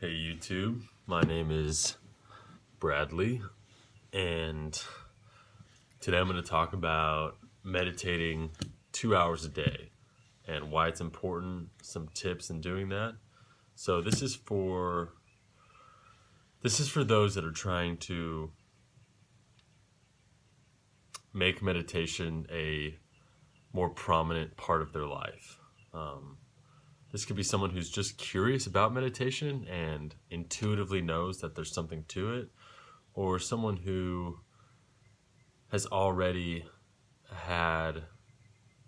Hey YouTube, my name is Bradley, and today I'm going to talk about meditating 2 hours a day and why it's important, some tips in doing that. So this is for those that are trying to make meditation a more prominent part of their life. This could be someone who's just curious about meditation and intuitively knows that there's something to it, or someone who has already had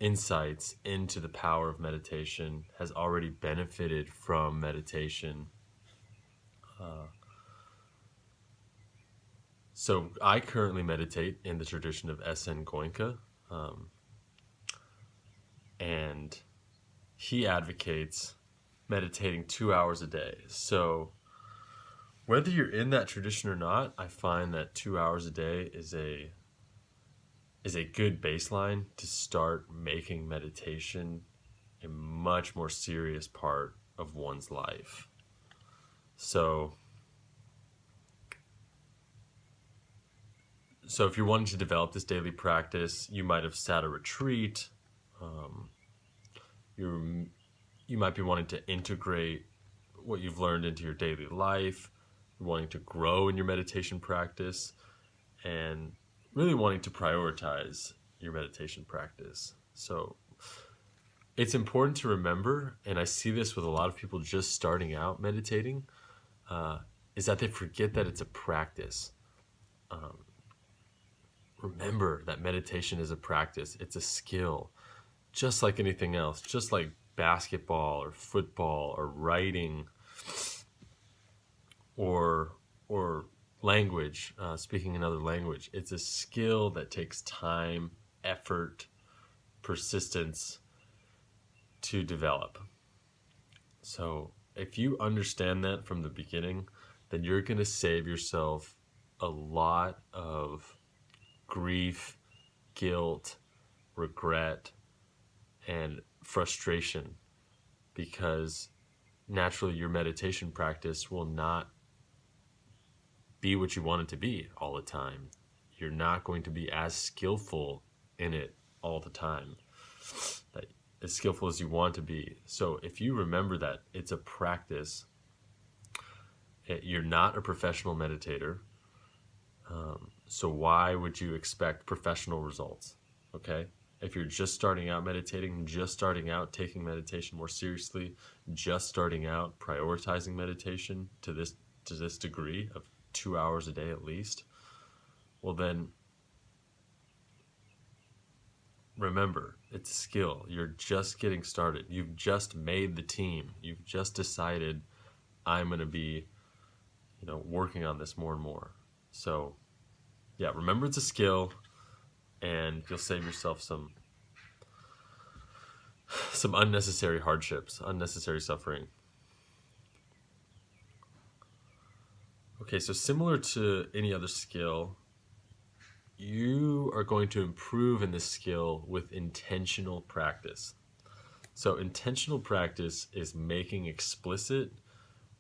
insights into the power of meditation, has already benefited from meditation. So I currently meditate in the tradition of S.N. Goenka, and he advocates meditating 2 hours a day. So whether you're in that tradition or not, I find that 2 hours a day is a good baseline to start making meditation a much more serious part of one's life. So if you're wanting to develop this daily practice, you might have sat a retreat. You might be wanting to integrate what you've learned into your daily life. You're wanting to grow in your meditation practice, and really wanting to prioritize your meditation practice. So it's important to remember, and I see this with a lot of people just starting out meditating, is that they forget that it's a practice. Remember that meditation is a practice. It's a skill, just like anything else, just like basketball or football or writing or language, speaking another language. It's a skill that takes time, effort, persistence to develop. So if you understand that from the beginning, then you're going to save yourself a lot of grief, guilt, regret, and frustration, because naturally your meditation practice will not be what you want it to be all the time. You're not going to be as skillful in it all the time, as skillful as you want to be. So if you remember that it's a practice, you're not a professional meditator, so why would you expect professional results? Okay? If you're just starting out meditating, just starting out taking meditation more seriously, just starting out prioritizing meditation to this degree of 2 hours a day at least, well then remember, it's a skill. You're just getting started. You've just made the team. You've just decided, I'm going to be, working on this more and more. So yeah, remember it's a skill, and you'll save yourself some unnecessary hardships, unnecessary suffering. Okay, so similar to any other skill, you are going to improve in this skill with intentional practice. So intentional practice is making explicit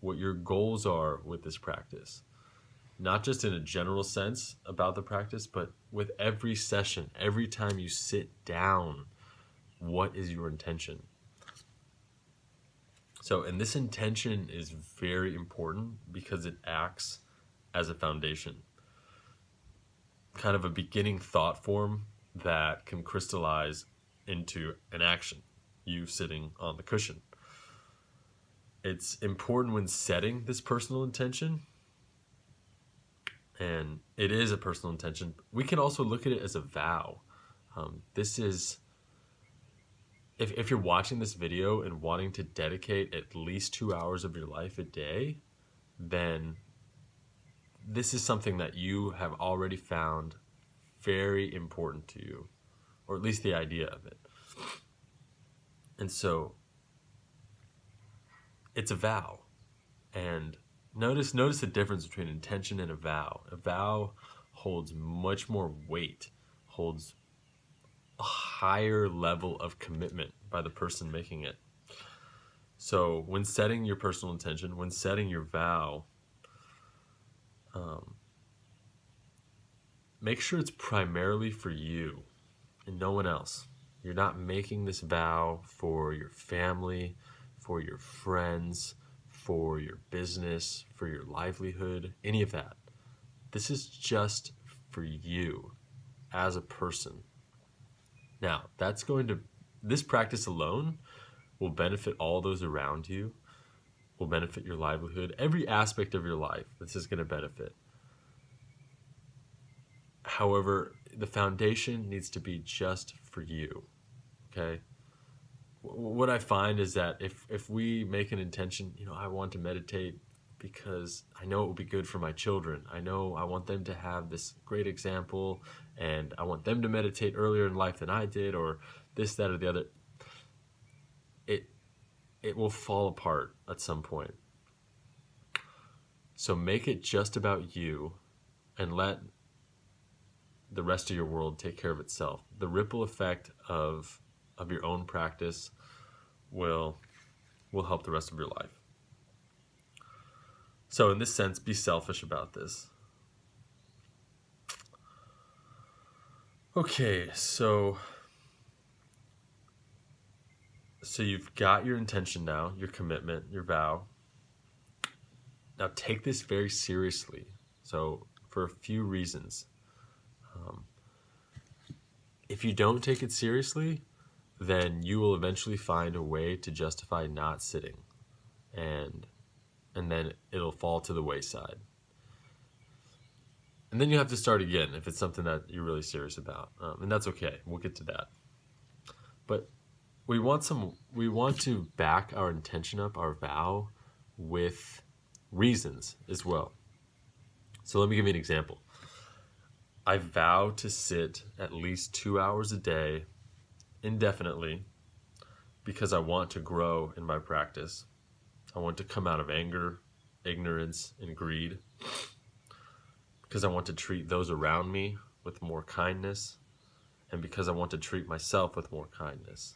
what your goals are with this practice. Not just in a general sense about the practice, but with every session, every time you sit down, what is your intention? So, and this intention is very important because it acts as a foundation, kind of a beginning thought form that can crystallize into an action, you sitting on the cushion. It's important when setting this personal intention, and it is a personal intention. We can also look at it as a vow. This is, if you're watching this video and wanting to dedicate at least 2 hours of your life a day, then this is something that you have already found very important to you, or at least the idea of it. And so it's a vow. And notice the difference between intention and a vow. A vow holds much more weight, holds a higher level of commitment by the person making it. So when setting your personal intention, when setting your vow, make sure it's primarily for you and no one else. You're not making this vow for your family, for your friends, for your business, for your livelihood, any of that. This is just for you as a person. Now, this practice alone will benefit all those around you, will benefit your livelihood, every aspect of your life. This is going to benefit. However, the foundation needs to be just for you, okay? What I find is that if we make an intention, I want to meditate because I know it will be good for my children. I know I want them to have this great example, and I want them to meditate earlier in life than I did, or this, that, or the other. It will fall apart at some point. So make it just about you and let the rest of your world take care of itself. The ripple effect of your own practice will help the rest of your life. So in this sense, be selfish about this. Okay, so you've got your intention now, your commitment, your vow. Now take this very seriously. So for a few reasons. If you don't take it seriously, then you will eventually find a way to justify not sitting, and then it'll fall to the wayside. And then you have to start again if it's something that you're really serious about, and that's okay. We'll get to that. But we want to back our intention up, our vow, with reasons as well. So let me give you an example. I vow to sit at least 2 hours a day indefinitely because I want to grow in my practice. I want to come out of anger, ignorance, and greed, because I want to treat those around me with more kindness, and because I want to treat myself with more kindness,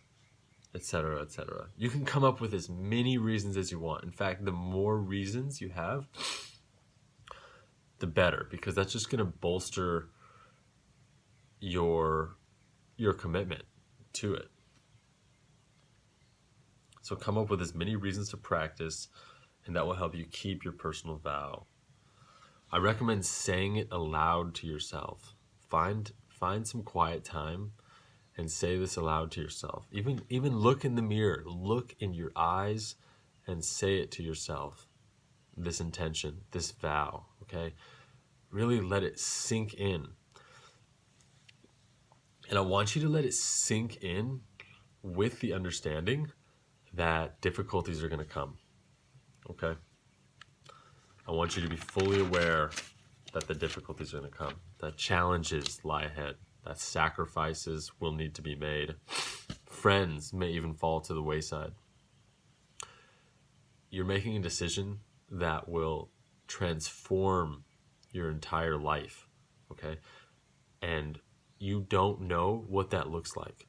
etc., etc. You can come up with as many reasons as you want. In fact, the more reasons you have, the better, because that's just going to bolster your commitment to it. So come up with as many reasons to practice, and that will help you keep your personal vow. I recommend saying it aloud to yourself. Find some quiet time and say this aloud to yourself. Even look in the mirror, look in your eyes and say it to yourself. This intention, this vow, okay? Really let it sink in. And I want you to let it sink in with the understanding that difficulties are going to come, okay? I want you to be fully aware that the difficulties are going to come, that challenges lie ahead, that sacrifices will need to be made. Friends may even fall to the wayside. You're making a decision that will transform your entire life, okay? And you don't know what that looks like.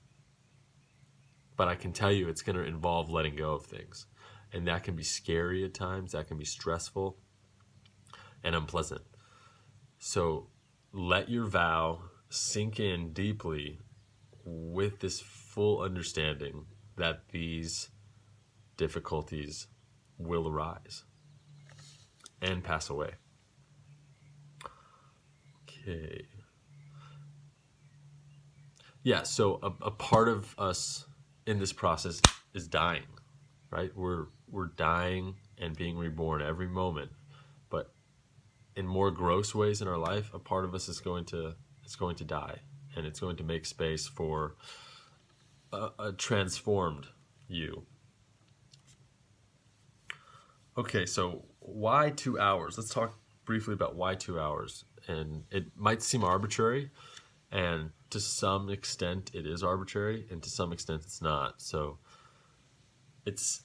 But I can tell you it's going to involve letting go of things. And that can be scary at times, that can be stressful and unpleasant. So let your vow sink in deeply with this full understanding that these difficulties will arise and pass away. Okay. Yeah, so a part of us in this process is dying, right? We're dying and being reborn every moment, but in more gross ways in our life, a part of us is going to die, and it's going to make space for a transformed you. Okay, so why 2 hours? Let's talk briefly about why 2 hours. And it might seem arbitrary, and to some extent it is arbitrary, and to some extent it's not. So it's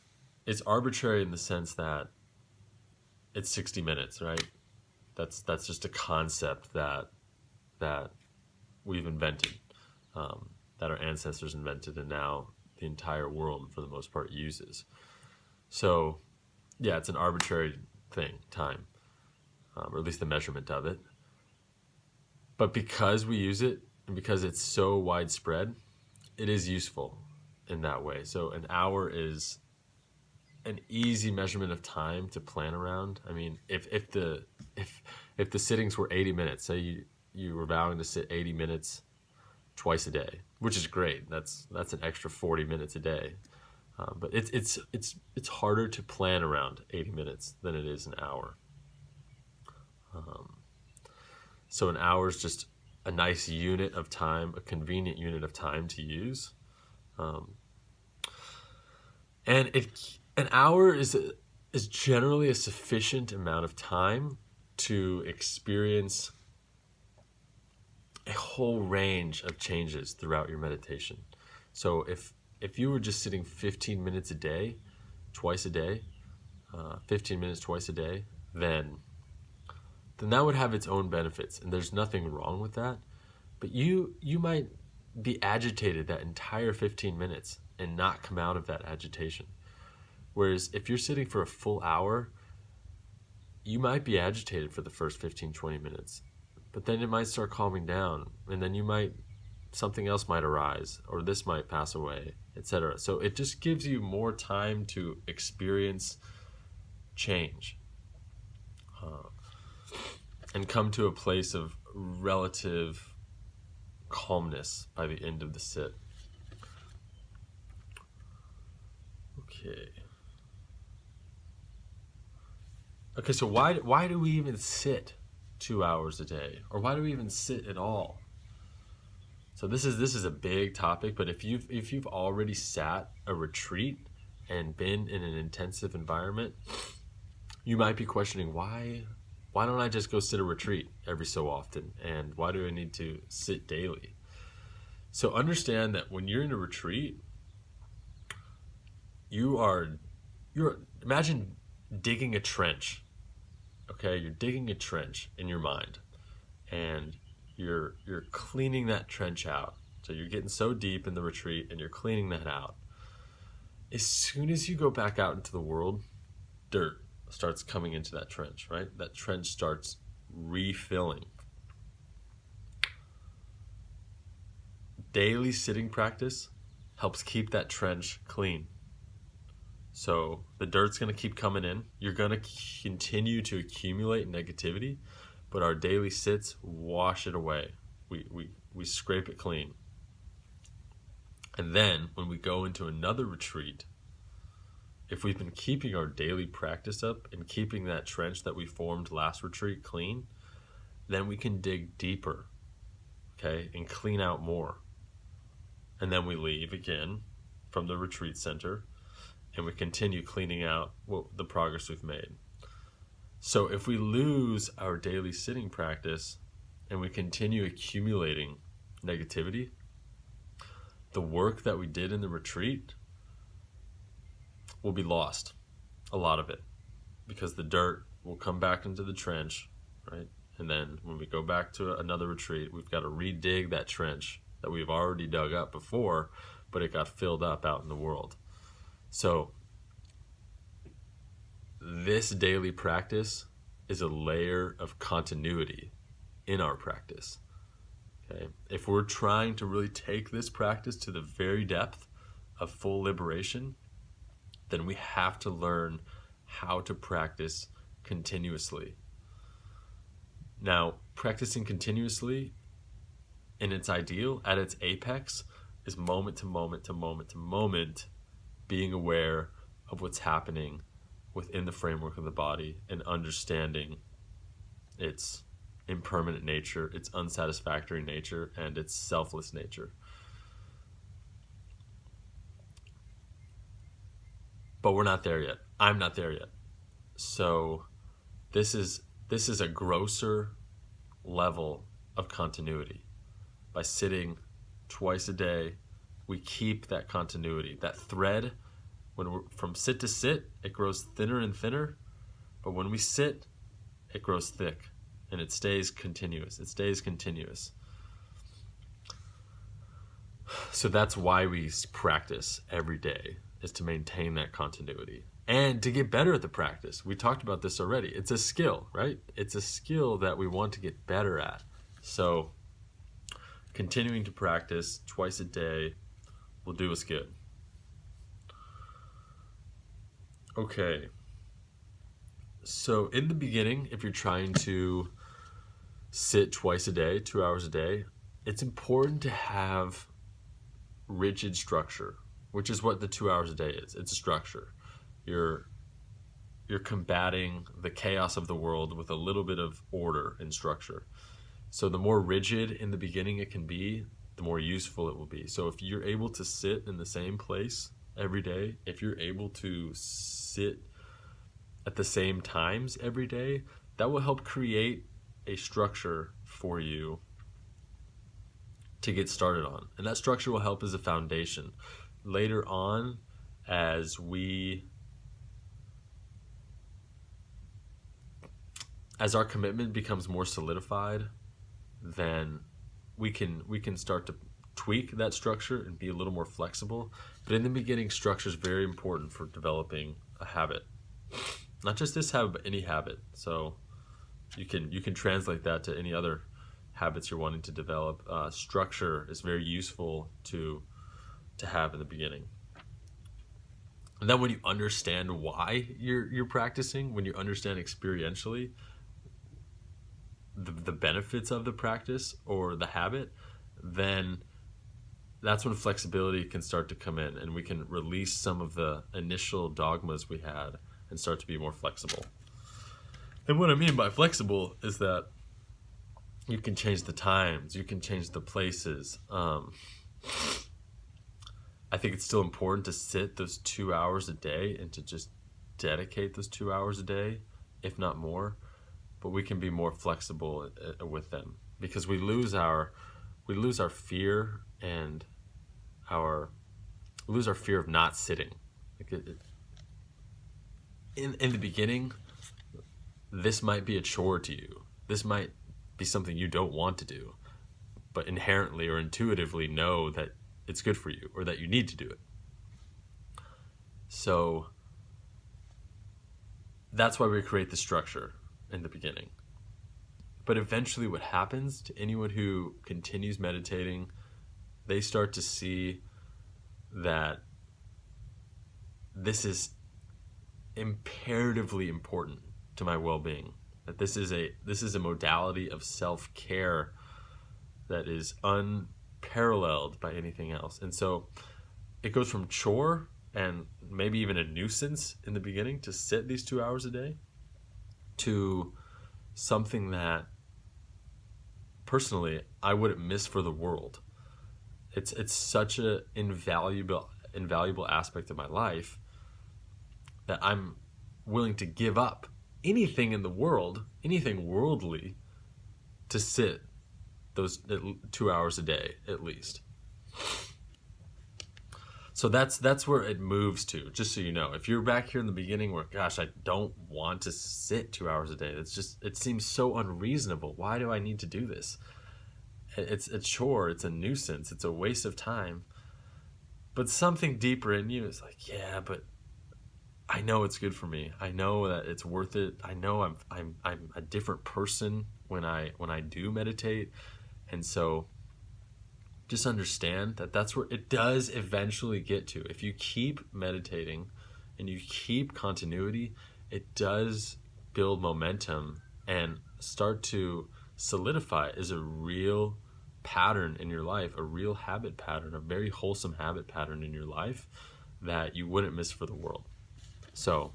arbitrary in the sense that it's 60 minutes, right? That's just a concept that we've invented, that our ancestors invented, and now the entire world for the most part uses. So yeah, it's an arbitrary thing, time, or at least the measurement of it. But because we use it and because it's so widespread, it is useful in that way. So an hour is an easy measurement of time to plan around. I mean, if the sittings were 80 minutes, say you were vowing to sit 80 minutes twice a day, which is great. That's an extra 40 minutes a day. But it's harder to plan around 80 minutes than it is an hour. So an hour is just a nice unit of time, a convenient unit of time to use. And an hour is generally a sufficient amount of time to experience a whole range of changes throughout your meditation. So if you were just sitting 15 minutes a day, twice a day, 15 minutes twice a day, then that would have its own benefits, and there's nothing wrong with that. But you might be agitated that entire 15 minutes and not come out of that agitation. Whereas if you're sitting for a full hour, you might be agitated for the first 15, 20 minutes, but then it might start calming down, and then something else might arise, or this might pass away, etc. So it just gives you more time to experience change. And come to a place of relative calmness by the end of the sit. Okay, so why do we even sit 2 hours a day? Or why do we even sit at all? So this is a big topic, but if you've already sat a retreat and been in an intensive environment, you might be questioning why don't I just go sit a retreat every so often? And why do I need to sit daily? So understand that when you're in a retreat, you're imagine digging a trench. Okay, you're digging a trench in your mind, and you're cleaning that trench out. So you're getting so deep in the retreat and you're cleaning that out. As soon as you go back out into the world, dirt starts coming into that trench, right? That trench starts refilling. Daily sitting practice helps keep that trench clean. So the dirt's going to keep coming in. You're going to continue to accumulate negativity, but our daily sits wash it away. We scrape it clean. And then when we go into another retreat, if we've been keeping our daily practice up and keeping that trench that we formed last retreat clean, then we can dig deeper, okay, and clean out more. And then we leave again from the retreat center, and we continue cleaning out the progress we've made. So if we lose our daily sitting practice and we continue accumulating negativity, the work that we did in the retreat will be lost, a lot of it, because the dirt will come back into the trench, right? And then when we go back to another retreat, we've got to redig that trench that we've already dug up before, but it got filled up out in the world. So this daily practice is a layer of continuity in our practice. Okay? If we're trying to really take this practice to the very depth of full liberation, then we have to learn how to practice continuously. Now, practicing continuously in its ideal, at its apex, is moment to moment to moment to moment, being aware of what's happening within the framework of the body and understanding its impermanent nature, its unsatisfactory nature, and its selfless nature. But we're not there yet. I'm not there yet. So this is a grosser level of continuity. By sitting twice a day, we keep that continuity. That thread, when we're from sit to sit, it grows thinner and thinner. But when we sit, it grows thick, and it stays continuous. It stays continuous. So that's why we practice every day, is to maintain that continuity. and to get better at the practice. We talked about this already. It's a skill, right? It's a skill that we want to get better at. So continuing to practice twice a day will do us good. Okay. So in the beginning, if you're trying to sit twice a day, 2 hours a day, it's important to have rigid structure, which is what the 2 hours a day is. It's a structure. You're combating the chaos of the world with a little bit of order and structure. So the more rigid in the beginning it can be, the more useful it will be. So if you're able to sit in the same place every day, if you're able to sit at the same times every day, that will help create a structure for you to get started on. And that structure will help as a foundation. Later on, as our commitment becomes more solidified, then we can start to tweak that structure and be a little more flexible. But in the beginning, structure is very important for developing a habit. Not just this habit, but any habit. So you can translate that to any other habits you're wanting to develop. Structure is very useful to have in the beginning. And then when you understand why you're practicing, when you understand experientially the benefits of the practice or the habit, then that's when flexibility can start to come in, and we can release some of the initial dogmas we had and start to be more flexible. And what I mean by flexible is that you can change the times, you can change the places. I think it's still important to sit those 2 hours a day and to just dedicate those 2 hours a day, if not more. But we can be more flexible with them, because we lose our fear and lose our fear of not sitting. In the beginning, this might be a chore to you. This might be something you don't want to do, but inherently or intuitively know that it's good for you or that you need to do it. So that's why we create the structure in the beginning. But eventually what happens to anyone who continues meditating, they start to see that this is imperatively important to my well-being, that this is a modality of self-care that is unparalleled by anything else. And so it goes from chore and maybe even a nuisance in the beginning to sit these 2 hours a day to something that personally I wouldn't miss for the world. It's such an invaluable aspect of my life that I'm willing to give up anything in the world, anything worldly, to sit those 2 hours a day at least. So that's where it moves to, just so you know. If you're back here in the beginning where, gosh, I don't want to sit 2 hours a day. It seems so unreasonable. Why do I need to do this? It's a chore, it's a nuisance, it's a waste of time. But something deeper in you is like, yeah, but I know it's good for me. I know that it's worth it. I know I'm a different person when I do meditate. And so just understand that that's where it does eventually get to. If you keep meditating and you keep continuity, it does build momentum and start to solidify as a real pattern in your life, a real habit pattern, a very wholesome habit pattern in your life that you wouldn't miss for the world. So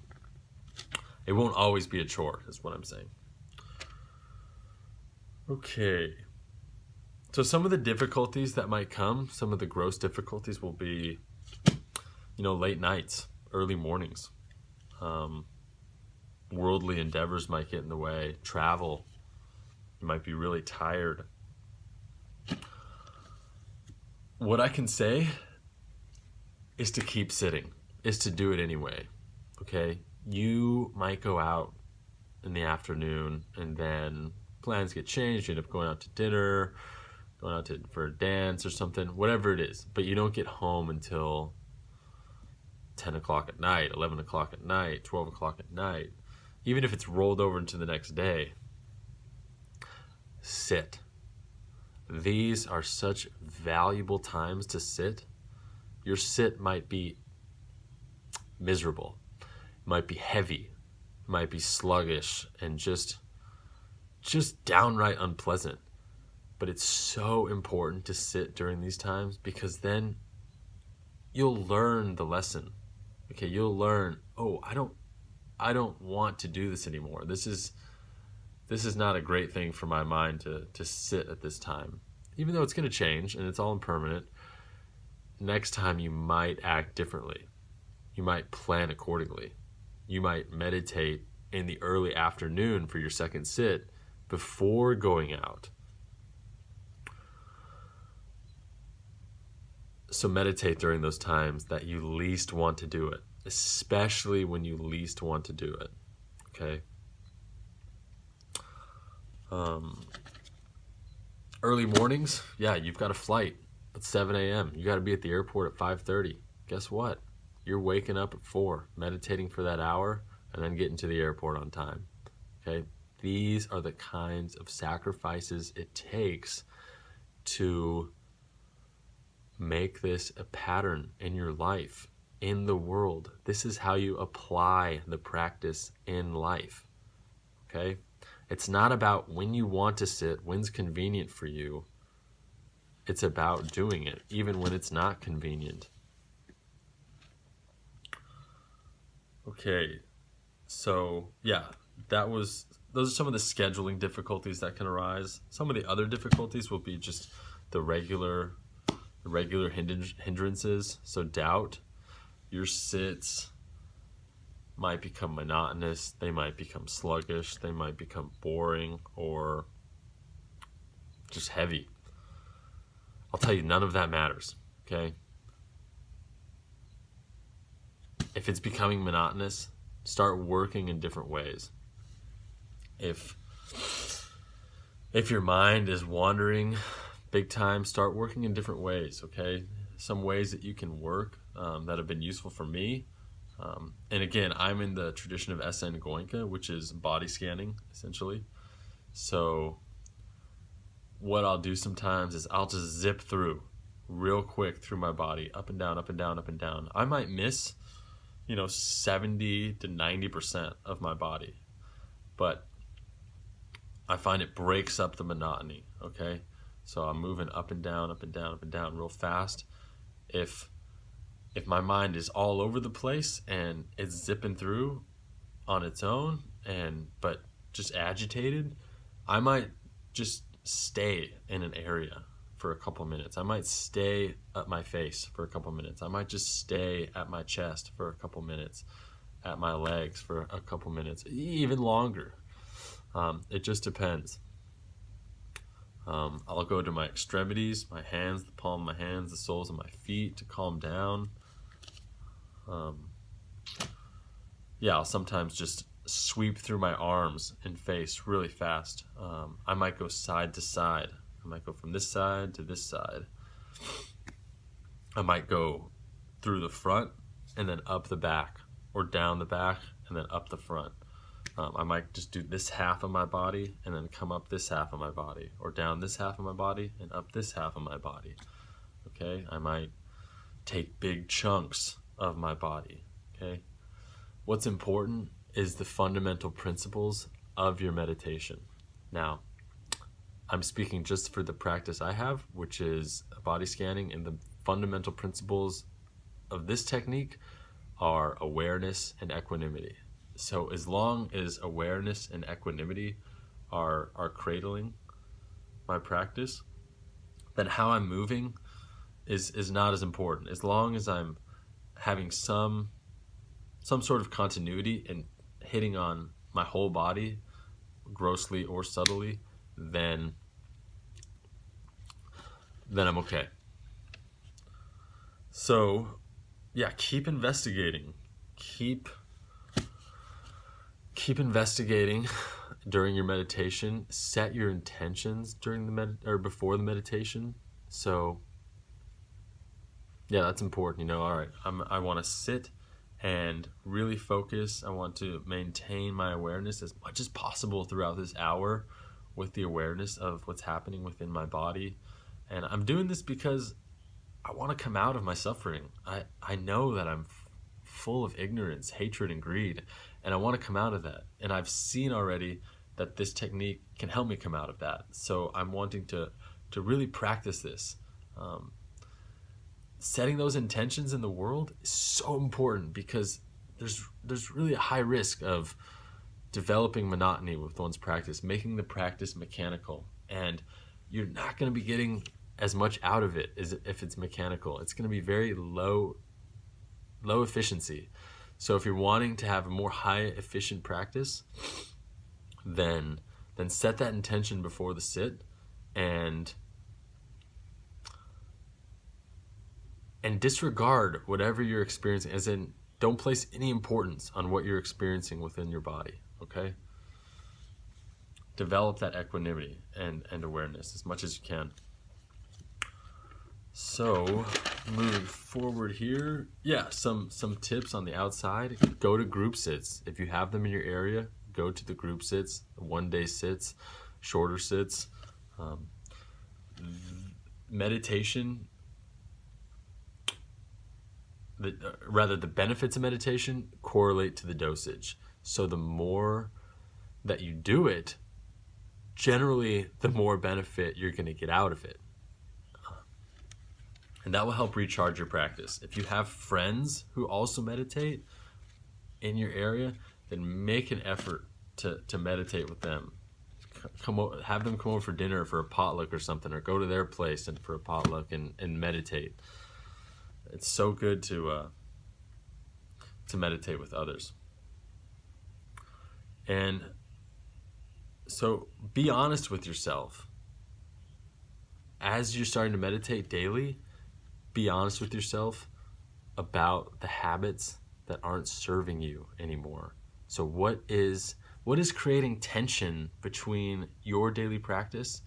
it won't always be a chore, is what I'm saying. Okay. So some of the difficulties that might come, some of the gross difficulties will be, late nights, early mornings. Worldly endeavors might get in the way. Travel. You might be really tired. What I can say is to keep sitting, is to do it anyway. Okay? You might go out in the afternoon and then plans get changed. You end up going out to dinner, going out for a dance or something, whatever it is. But you don't get home until 10 o'clock at night, 11 o'clock at night, 12 o'clock at night, even if it's rolled over into the next day, sit. These are such valuable times to sit. Your sit might be miserable, might be heavy, might be sluggish, and just downright unpleasant. But it's so important to sit during these times, because then you'll learn the lesson. Okay, you'll learn, oh, I don't want to do this anymore. This is not a great thing for my mind to sit at this time. Even though it's going to change and it's all impermanent, next time you might act differently. You might plan accordingly. You might meditate in the early afternoon for your second sit before going out. So meditate during those times that you least want to do it, especially when you least want to do it, okay? Early mornings, yeah, you've got a flight at 7 a.m. You got to be at the airport at 5:30. Guess what? You're waking up at 4, meditating for that hour, and then getting to the airport on time, okay? These are the kinds of sacrifices it takes to make this a pattern in your life, in the world. This is how you apply the practice in life, okay? It's not about when you want to sit, when's convenient for you. It's about doing it, even when it's not convenient. Okay, so yeah, those are some of the scheduling difficulties that can arise. Some of the other difficulties will be just the regular hindrances. So doubt, your sits might become monotonous, they might become sluggish, they might become boring or just heavy. I'll tell you, none of that matters, okay? If it's becoming monotonous, start working in different ways. If your mind is wandering big time, start working in different ways, okay? Some ways that you can work that have been useful for me. And again, I'm in the tradition of SN Goenka, which is body scanning, essentially. So what I'll do sometimes is I'll just zip through real quick through my body, up and down, up and down, up and down. I might miss 70 to 90% of my body, but I find it breaks up the monotony, okay? So I'm moving up and down, up and down, up and down real fast. If my mind is all over the place and it's zipping through on its own but just agitated, I might just stay in an area for a couple minutes. I might stay at my face for a couple minutes. I might just stay at my chest for a couple minutes, at my legs for a couple minutes, even longer. It just depends. I'll go to my extremities, my hands, the palm of my hands, the soles of my feet to calm down. I'll sometimes just sweep through my arms and face really fast. I might go side to side. I might go from this side to this side. I might go through the front and then up the back, or down the back and then up the front. I might just do this half of my body and then come up this half of my body, or down this half of my body and up this half of my body. Okay, I might take big chunks of my body. Okay, what's important is the fundamental principles of your meditation. Now, I'm speaking just for the practice I have, which is body scanning, and the fundamental principles of this technique are awareness and equanimity. So as long as awareness and equanimity are cradling my practice, then how I'm moving is not as important. As long as I'm having some sort of continuity and hitting on my whole body, grossly or subtly, then I'm okay. So, yeah, keep investigating. Keep investigating during your meditation. Set your intentions during the before the meditation. So, yeah, that's important. All right, I want to sit and really focus. I want to maintain my awareness as much as possible throughout this hour with the awareness of what's happening within my body. And I'm doing this because I want to come out of my suffering. I know that I'm full of ignorance, hatred, and greed, and I want to come out of that. And I've seen already that this technique can help me come out of that. So I'm wanting to really practice this. Setting those intentions in the world is so important, because there's really a high risk of developing monotony with one's practice, making the practice mechanical, and you're not going to be getting as much out of it as if it's mechanical. It's going to be very low efficiency. So if you're wanting to have a more high efficient practice, then set that intention before the sit, and disregard whatever you're experiencing, as in don't place any importance on what you're experiencing within your body, okay? Develop that equanimity and awareness as much as you can. So, moving forward here, yeah, some tips on the outside. Go to group sits. If you have them in your area, go to the group sits, one-day sits, shorter sits. Meditation, the benefits of meditation correlate to the dosage. So the more that you do it, generally the more benefit you're going to get out of it. And that will help recharge your practice. If you have friends who also meditate in your area, then make an effort to meditate with them. Have them come over for dinner, for a potluck or something, or go to their place and for a potluck and meditate. It's so good to meditate with others. And so be honest with yourself. As you're starting to meditate daily, be honest with yourself about the habits that aren't serving you anymore. So what is creating tension between your daily practice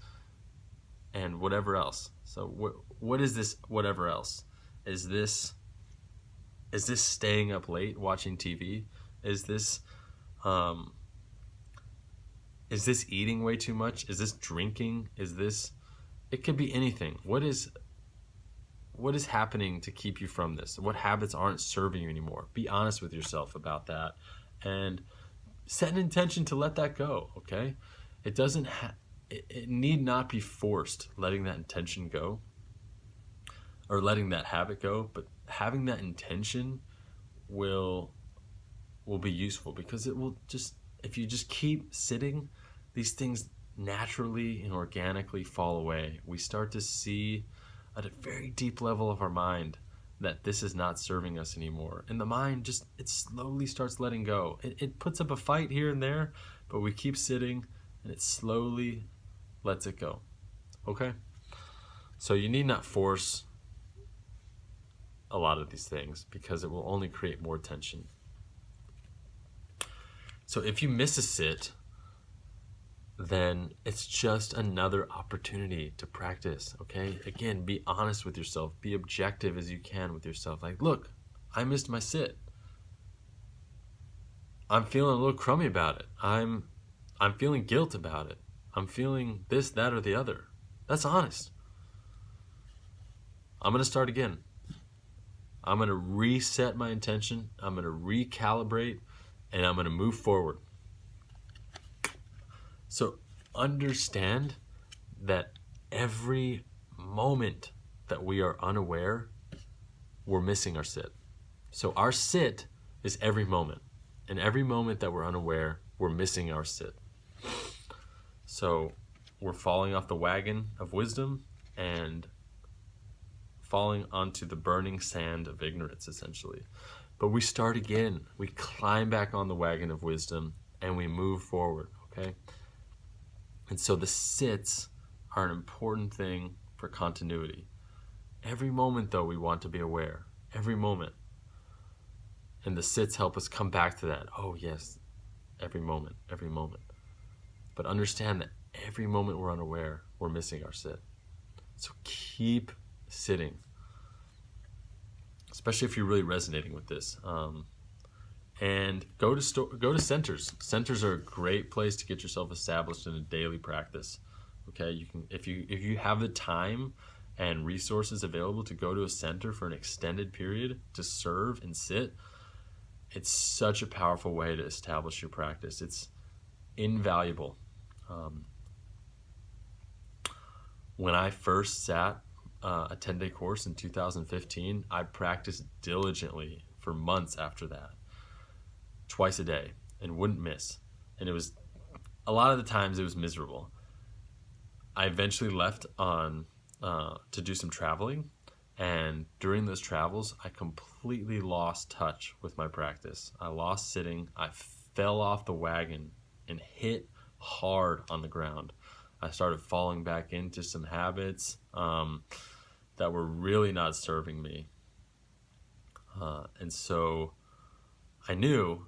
and whatever else? So what is this whatever else? Is this staying up late watching TV? Is this eating way too much? Is this drinking? It could be anything. What is happening to keep you from this? What habits aren't serving you anymore? Be honest with yourself about that, and set an intention to let that go, okay? It doesn't it need not be forced, letting that intention go or letting that habit go, but having that intention will be useful, because it will just, if you just keep sitting, these things naturally and organically fall away. We start to see at a very deep level of our mind that this is not serving us anymore. And the mind it slowly starts letting go. It puts up a fight here and there, but we keep sitting and it slowly lets it go. Okay? So you need not force a lot of these things, because it will only create more tension. So if you miss a sit, then it's just another opportunity to practice, okay? Again, be honest with yourself. Be objective as you can with yourself. Like, look, I missed my sit. I'm feeling a little crummy about it. I'm feeling guilt about it. I'm feeling this, that, or the other. That's honest. I'm going to start again. I'm going to reset my intention. I'm going to recalibrate, and I'm going to move forward. So understand that every moment that we are unaware, we're missing our sit. So our sit is every moment. And every moment that we're unaware, we're missing our sit. So we're falling off the wagon of wisdom and falling onto the burning sand of ignorance, essentially. But we start again. We climb back on the wagon of wisdom and we move forward, okay? And so the sits are an important thing for continuity. Every moment, though, we want to be aware. Every moment. And the sits help us come back to that. Oh, yes, every moment, every moment. But understand that every moment we're unaware, we're missing our sit. So keep sitting. Especially if you're really resonating with this. and go to centers. Centers are a great place to get yourself established in a daily practice. Okay, you can, if you have the time and resources available to go to a center for an extended period to serve and sit, it's such a powerful way to establish your practice. It's invaluable. When I first sat a 10-day course in 2015, I practiced diligently for months after that, twice a day, and wouldn't miss. And it was, a lot of the times it was miserable. I eventually left on to do some traveling, and during those travels I completely lost touch with my practice. I lost sitting. I fell off the wagon and hit hard on the ground. I started falling back into some habits that were really not serving me, and so I knew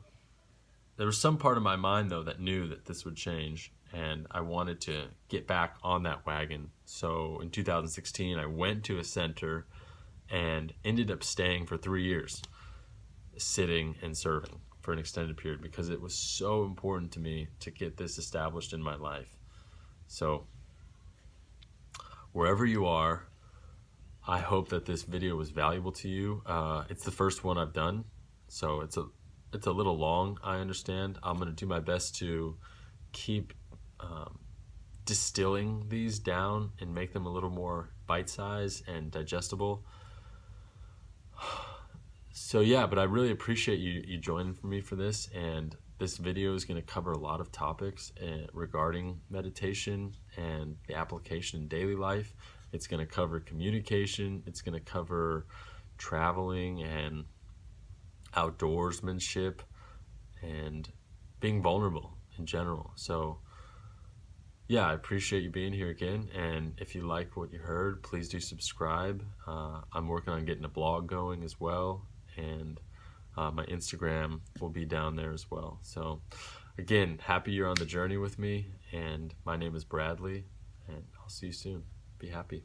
there was some part of my mind, though, that knew that this would change, and I wanted to get back on that wagon. So in 2016, I went to a center and ended up staying for 3 years, sitting and serving for an extended period, because it was so important to me to get this established in my life. So wherever you are, I hope that this video was valuable to you. It's the first one I've done, so it's a little long, I understand. I'm going to do my best to keep distilling these down and make them a little more bite-sized and digestible. So yeah, but I really appreciate you joining me for this, and this video is going to cover a lot of topics regarding meditation and the application in daily life. It's going to cover communication. It's going to cover traveling and outdoorsmanship and being vulnerable in general. So yeah, I appreciate you being here again, and if you like what you heard, please do subscribe. I'm working on getting a blog going as well, and my Instagram will be down there as well. So again, happy you're on the journey with me, and my name is Bradley, and I'll see you soon. Be happy.